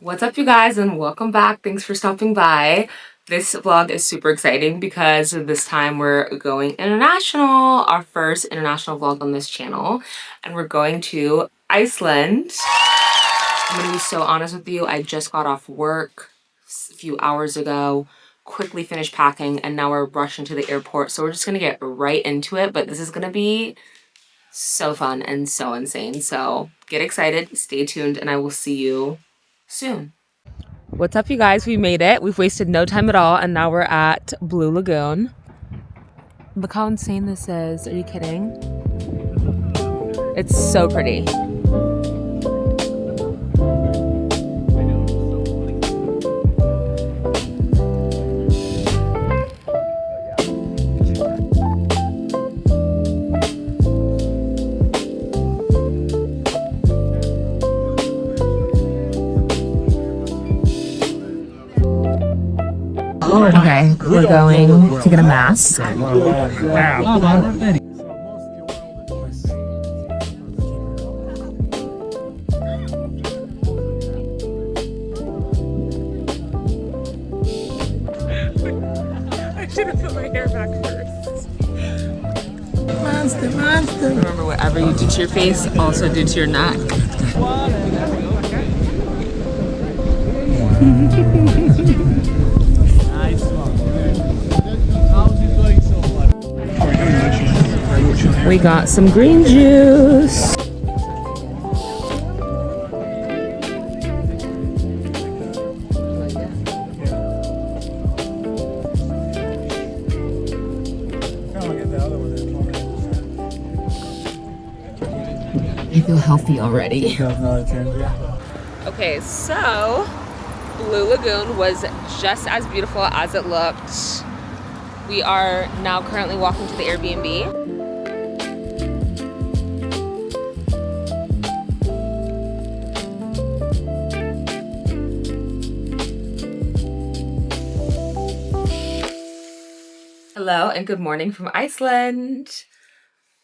What's up, you guys, and welcome back. Thanks for stopping by. This vlog is super exciting because this time we're going international, our first international vlog on this channel, and we're going to Iceland. I'm gonna be so honest with you, I just got off work a few hours ago, quickly finished packing, and now we're rushing to the airport, so we're just gonna get right into it, but this is gonna be so fun and so insane. So get excited, stay tuned, and I will see you soon. What's up, you guys? We made it. We've wasted no time at all, and now we're at Blue Lagoon. Look how insane this is. Are you kidding? It's so pretty. Okay, we're going to get a mask. I should have put my hair back first. Monster, monster. Remember, whatever you do to your face, also do to your neck. We got some green juice. I feel healthy already. Okay, so Blue Lagoon was just as beautiful as it looked. We are now currently walking to the Airbnb. Hello and good morning from Iceland.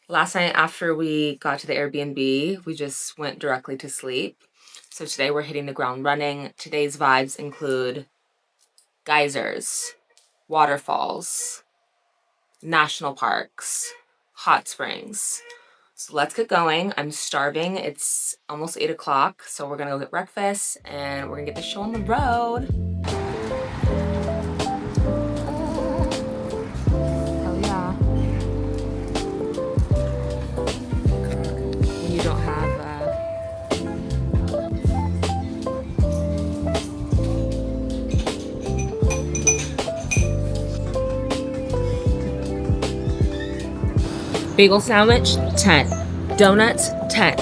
Last night after we got to the Airbnb, we just went directly to sleep. So today we're hitting the ground running. Today's vibes include geysers, waterfalls, national parks, hot springs. So let's get going. I'm starving. It's almost 8 o'clock, so we're gonna go get breakfast and we're gonna get the show on the road. Hell yeah. When you don't have bagel sandwich, 10. Donuts, 10.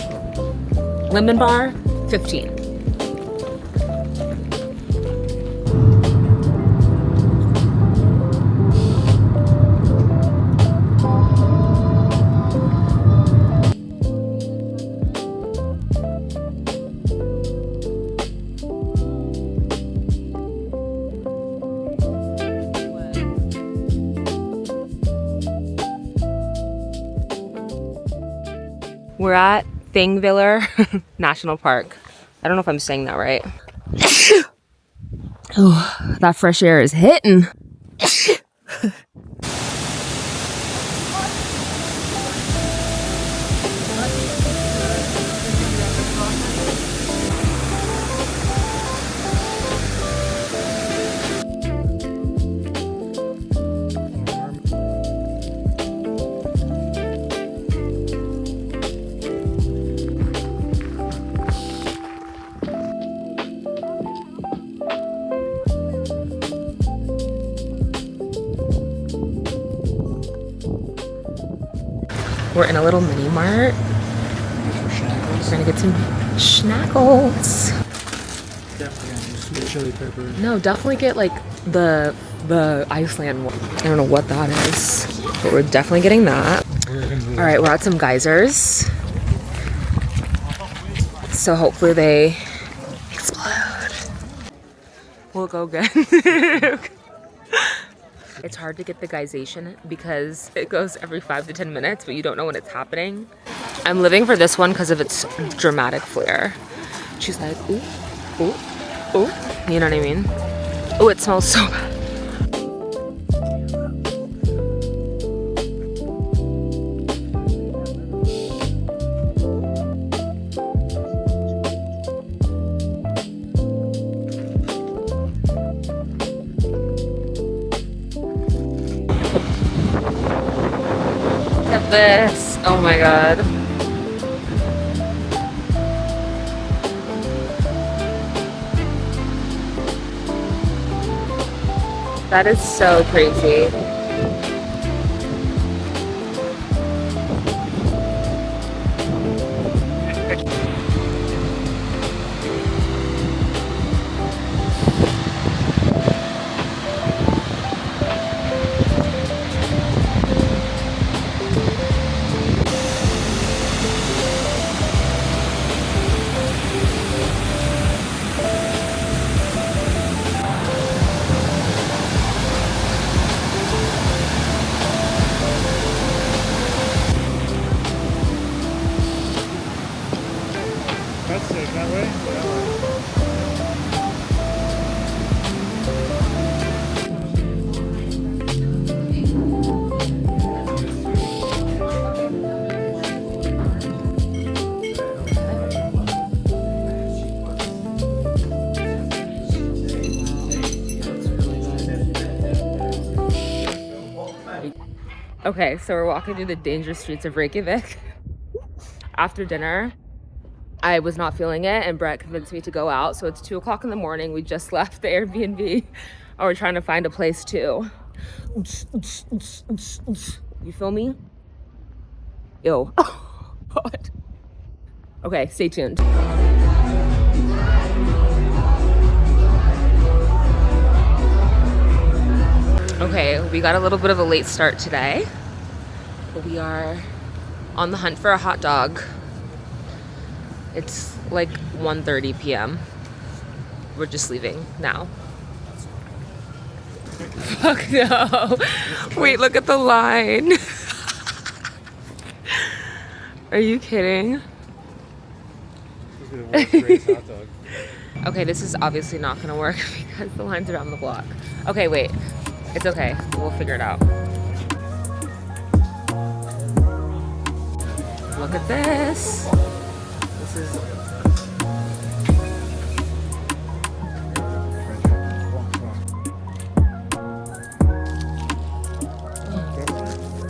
Lemon bar, 15. We're at Thingvellir National Park. I don't know if I'm saying that right. Oh, that fresh air is hitting. We're in a little mini mart. We're gonna get some schnackles. Definitely chili pepper. No, definitely get like the Iceland one. I don't know what that is, but we're definitely getting that. All right, we're at some geysers. So hopefully they explode. We'll go get. It's hard to get the geysation because it goes every 5 to 10 minutes, but you don't know when it's happening. I'm living for this one because of its dramatic flair. She's like, ooh, ooh, Oh, you know what I mean? Oh, it smells so bad. Look at this. Oh my god. That is so crazy. That's it, that way? Okay, so we're walking through the dangerous streets of Reykjavik. After dinner, I was not feeling it and Brett convinced me to go out. So it's 2 o'clock in the morning. We just left the Airbnb and we're trying to find a place too. You feel me? Ew. Oh, God. Okay, stay tuned. Okay, we got a little bit of a late start today. We are on the hunt for a hot dog. It's like 1:30 p.m. We're just leaving now. Fuck no. Wait, look at the line. Are you kidding? This is the worst race hot dog. Okay, this is obviously not gonna work because the line's around the block. Okay, wait. It's okay. We'll figure it out. Look at this. This is...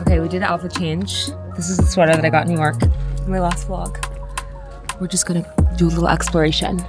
Okay, we did the outfit change. This is the sweater that I got in New York in my last vlog. We're just gonna do a little exploration.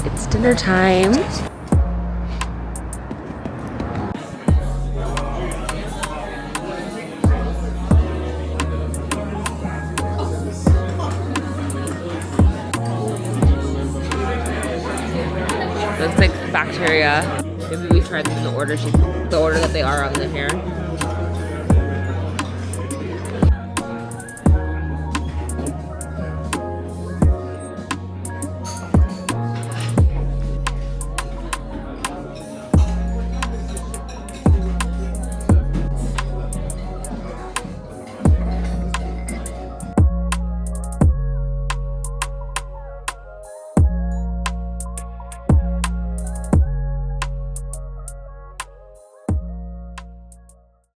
It's dinner time. Looks like bacteria. Maybe we tried them in the order that they are on the here.